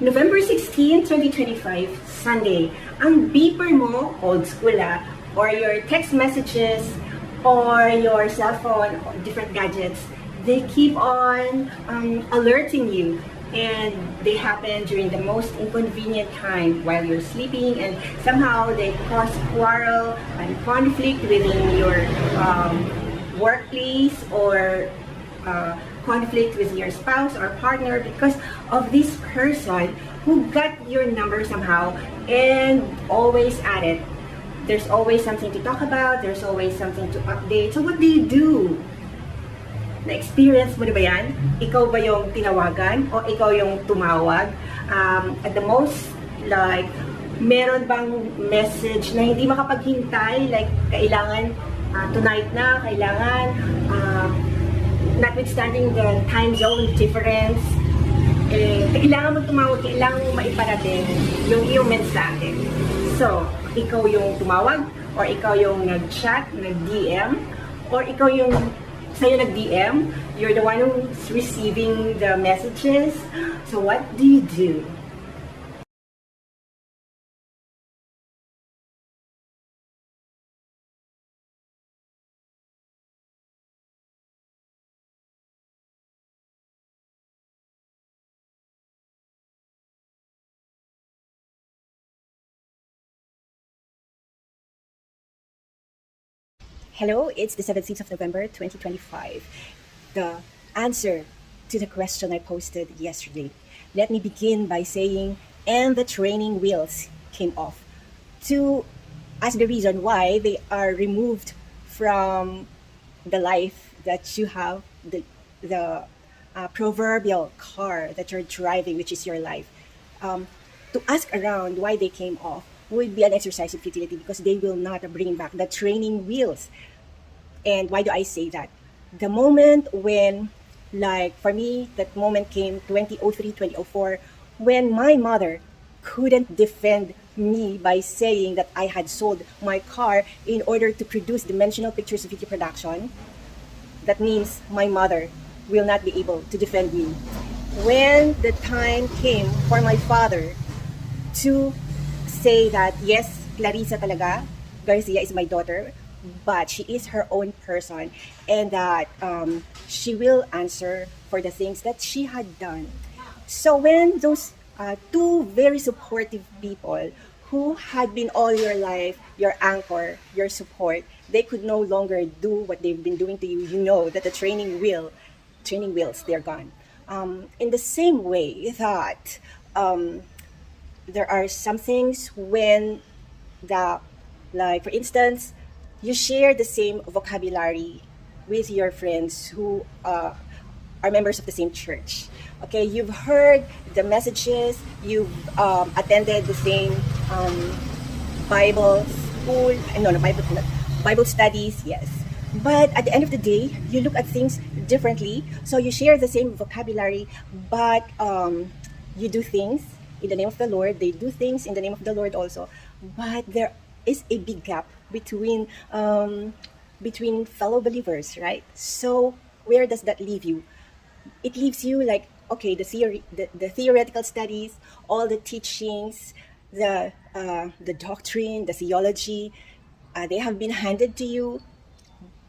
November 16, 2025, Sunday. Ang beeper mo, old school or your text messages, or your cell phone, or different gadgets, they keep on alerting you. And they happen during the most inconvenient time while you're sleeping, and somehow they cause quarrel and conflict within your workplace, or conflict with your spouse or partner because of this person who got your number somehow and always at it. There's always something to talk about, there's always something to update. So what do you do? Na-experience mo na ba yan? Ikaw ba yung tinawagan o ikaw yung tumawag? At the most, like, meron bang message na hindi makapaghintay? Like, kailangan tonight na, kailangan notwithstanding the time zone difference, kailangan mo tumawag, kailangan mo maiparating yung iyong mensahe. So, ikaw yung tumawag, or ikaw yung nag-chat, nag-DM, or ikaw yung sa'yo nag-DM, you're the one who's receiving the messages. So what do you do? Hello, it's the 17th of November 2025. The answer to the question I posted yesterday. Let me begin by saying, and the training wheels came off. To ask the reason why they are removed from the life that you have, the proverbial car that you're driving, which is your life. To ask around why they came off would be an exercise in futility, because they will not bring back the training wheels. And why do I say that? The moment when, like for me, that moment came 2003, 2004, when my mother couldn't defend me by saying that I had sold my car in order to produce dimensional pictures of video production. That means my mother will not be able to defend me. When the time came for my father to say that, yes, Clarissa talaga, Garcia is my daughter, but she is her own person, and that she will answer for the things that she had done. So when those two very supportive people who had been all your life, your anchor, your support, they could no longer do what they've been doing to you, you know that the training wheels, they're gone. In the same way that there are some things when like for instance, you share the same vocabulary with your friends who are members of the same church. Okay, you've heard the messages, you've attended the same Bible school, Bible studies, yes. But at the end of the day, you look at things differently. So you share the same vocabulary, but you do things in the name of the Lord. They do things in the name of the Lord also. But there is a big gap between fellow believers, right? So where does that leave you? It leaves you like, okay, the theoretical studies, all the teachings, the doctrine, the theology, they have been handed to you,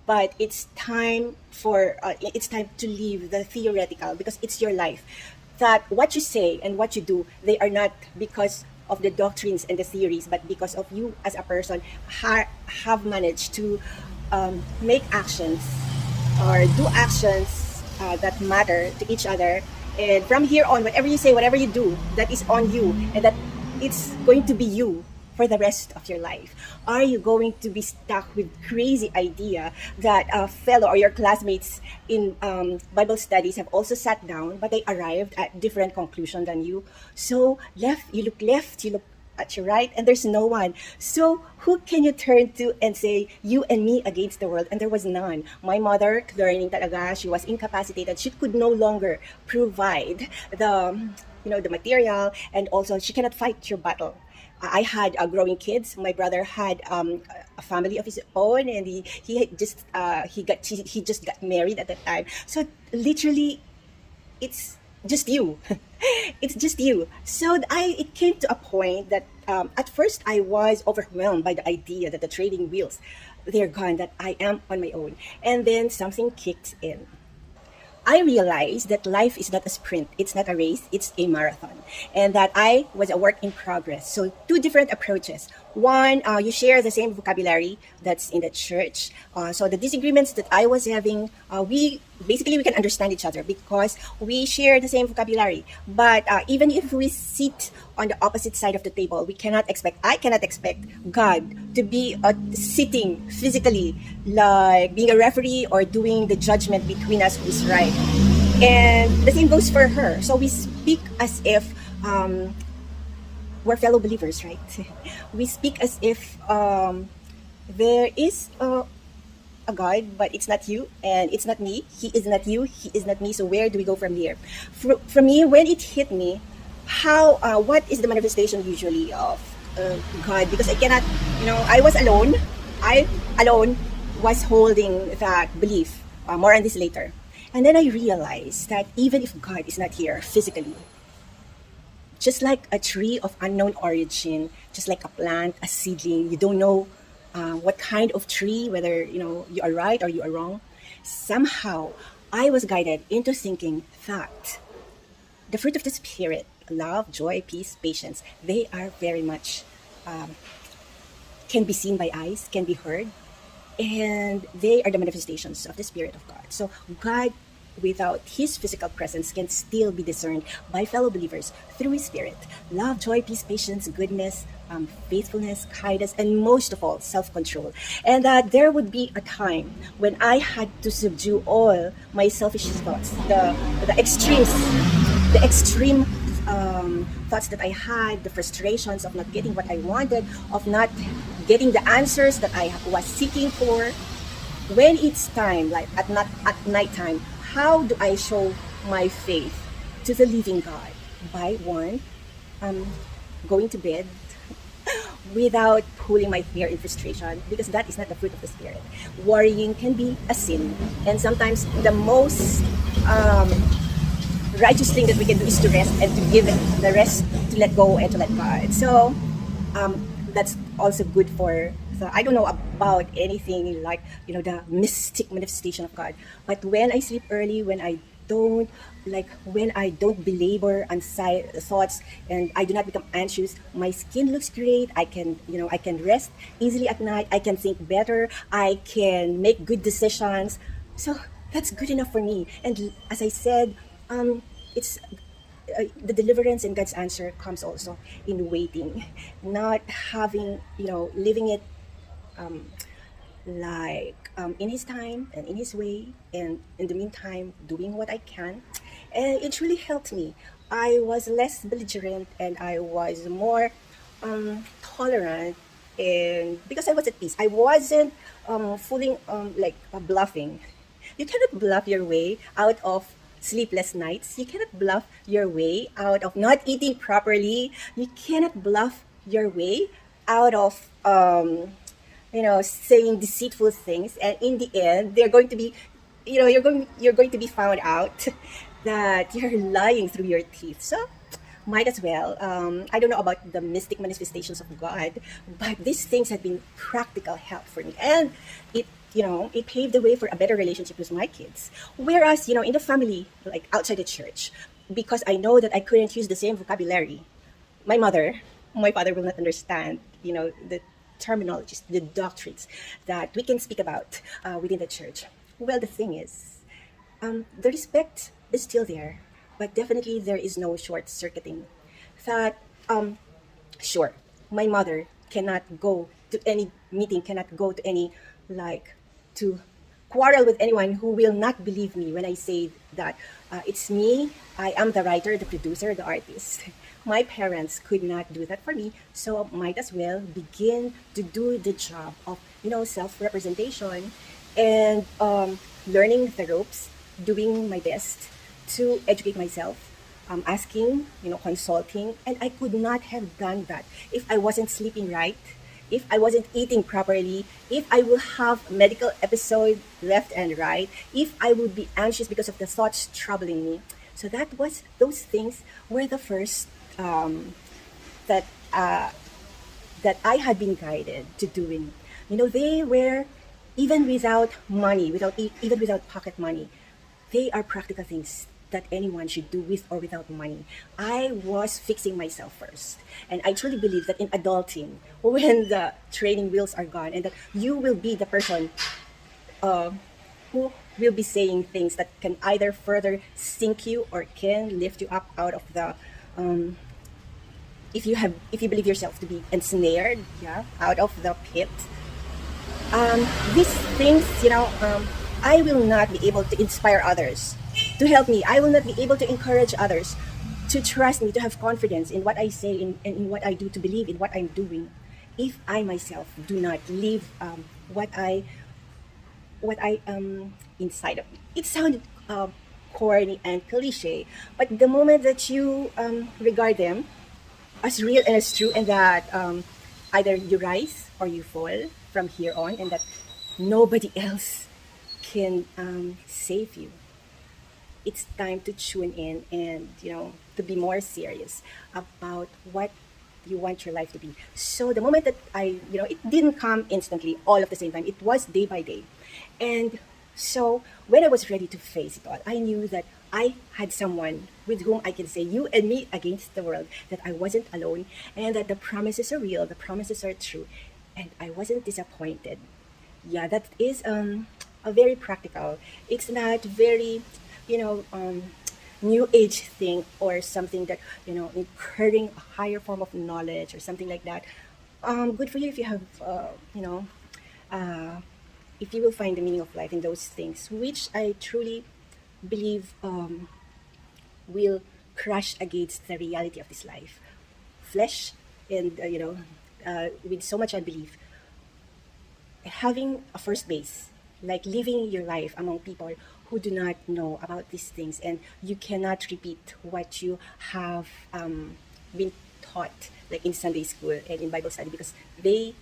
but it's time to leave the theoretical, because it's your life. That what you say and what you do, they are not because of the doctrines and the theories, but because of you as a person have managed to make actions or do actions that matter to each other. And from here on, whatever you say, whatever you do, that is on you, and that it's going to be you for the rest of your life. Are you going to be stuck with crazy idea that a fellow or your classmates in Bible studies have also sat down, but they arrived at different conclusion than you? So you look at your right, and there's no one. So who can you turn to and say, you and me against the world? And there was none. My mother, learning talaga, she was incapacitated. She could no longer provide the material, and also she cannot fight your battle. I had growing kids. My brother had a family of his own, and he just got married at that time. So literally, it's just you. It's just you. So it came to a point that at first I was overwhelmed by the idea that the trading wheels, they're gone, that I am on my own. And then something kicked in. I realized that life is not a sprint, it's not a race, it's a marathon. And that I was a work in progress. So, two different approaches. One, you share the same vocabulary that's in the church. So, the disagreements that I was having, we can understand each other because we share the same vocabulary. But even if we sit on the opposite side of the table, I cannot expect God to be sitting physically, like being a referee or doing the judgment between us who's right. And the same goes for her. So we speak as if we're fellow believers, right? We speak as if there is a God, but it's not you and it's not me. He is not you, he is not me. So where do we go from here? For me, when it hit me, what is the manifestation usually of God? Because I cannot, I was alone. I alone was holding that belief. More on this later. And then I realized that even if God is not here physically, just like a tree of unknown origin, just like a plant, a seedling, you don't know what kind of tree, whether you are right or you are wrong. Somehow, I was guided into thinking that the fruit of the Spirit, love, joy, peace, patience, they are very much can be seen by eyes, can be heard, and they are the manifestations of the Spirit of God. So God, without His physical presence, can still be discerned by fellow believers through His Spirit. Love, joy, peace, patience, goodness, faithfulness, kindness, and most of all, self-control. And there would be a time when I had to subdue all my selfish thoughts, the extreme thoughts that I had, the frustrations of not getting what I wanted, of not getting the answers that I was seeking for. When it's time, like at nighttime, how do I show my faith to the living God? By one, going to bed without pulling my fear and frustration, because that is not the fruit of the Spirit. Worrying can be a sin, and sometimes the most righteous thing that we can do is to rest and to give the rest, to let go and to let God. So that's also good for I don't know about anything like the mystic manifestation of God, but when I sleep early, when I don't belabor thoughts, and I do not become anxious, my skin looks great. I can rest easily at night. I can think better. I can make good decisions. So that's good enough for me. And as I said, it's the deliverance and God's answer comes also in waiting, not having living it in His time and in His way, and in the meantime doing what I can. And it really helped me. I was less belligerent and I was more tolerant, and because I was at peace, I wasn't fooling bluffing. You cannot bluff your way out of sleepless nights. You cannot bluff your way out of not eating properly. You cannot bluff your way out of saying deceitful things, and in the end they're going to be you're going to be found out that you're lying through your teeth. So might as well, I don't know about the mystic manifestations of God, but these things have been practical help for me, and it paved the way for a better relationship with my kids. Whereas in the family, like outside the church, because I know that I couldn't use the same vocabulary, my father will not understand the terminologies, the doctrines that we can speak about within the church. Well, the thing is, the respect is still there, but definitely there is no short-circuiting. That, sure, my mother cannot go to any meeting, cannot go to any, to quarrel with anyone who will not believe me when I say that it's me, I am the writer, the producer, the artist. My parents could not do that for me, so might as well begin to do the job of self-representation and learning the ropes, doing my best to educate myself, asking, consulting, and I could not have done that if I wasn't sleeping right, if I wasn't eating properly, if I will have medical episode left and right, if I would be anxious because of the thoughts troubling me. So those things were the first that that I had been guided to doing. They were, even without money, even without pocket money, they are practical things that anyone should do with or without money. I was fixing myself first. And I truly believe that in adulting, when the training wheels are gone, and that you will be the person who will be saying things that can either further sink you or can lift you up out of the if you believe yourself to be ensnared, yeah, out of the pit. These things, I will not be able to inspire others to help me. I will not be able to encourage others to trust me, to have confidence in what I say, in what I do, to believe in what I'm doing, if I myself do not live what I inside of me. It sounded corny and cliche, but the moment that you regard them as real and as true, and that either you rise or you fall from here on, and that nobody else can save you, it's time to tune in and to be more serious about what you want your life to be. So the moment that it didn't come instantly, all of the same time. It was day by day. And so when I was ready to face it all, I knew that I had someone with whom I can say, you and me against the world, that I wasn't alone, and that the promises are real, the promises are true, and I wasn't disappointed. Yeah, that is a very practical. It's not very, new age thing, or something that incurring a higher form of knowledge or something like that. Good for you if you have if you will find the meaning of life in those things, which I truly believe will crush against the reality of this life, flesh, and with so much unbelief. Having a first base, like living your life among people who do not know about these things, and you cannot repeat what you have been taught, like in Sunday school and in Bible study, because they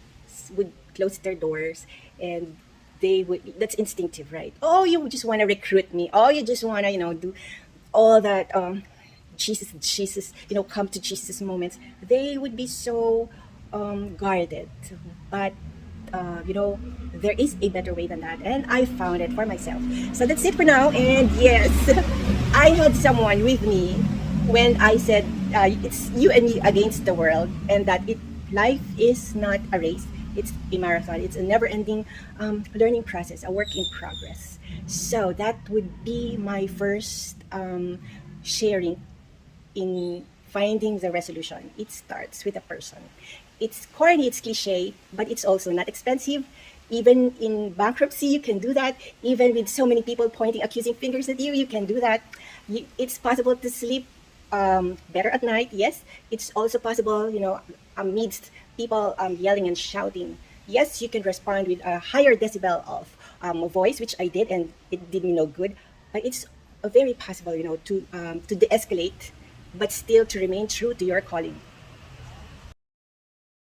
would close their doors, and they would, that's instinctive, right? Oh, you just want to recruit me. Oh, you just want to do all that Jesus, come to Jesus moments. They would be so guarded, but there is a better way than that, and I found it for myself. So that's it for now. And yes, I had someone with me when I said it's you and me against the world, and that life is not a race, it's a marathon. It's a never-ending learning process, a work in progress. So that would be my first sharing in finding the resolution. It starts with a person. It's corny, it's cliche, but it's also not expensive. Even in bankruptcy, you can do that. Even with so many people pointing accusing fingers at you, you can do that. It's possible to sleep better at night. Yes, it's also possible, amidst people yelling and shouting. Yes, you can respond with a higher decibel of voice, which I did, and it did me no good. But it's very possible, to de-escalate, but still to remain true to your calling.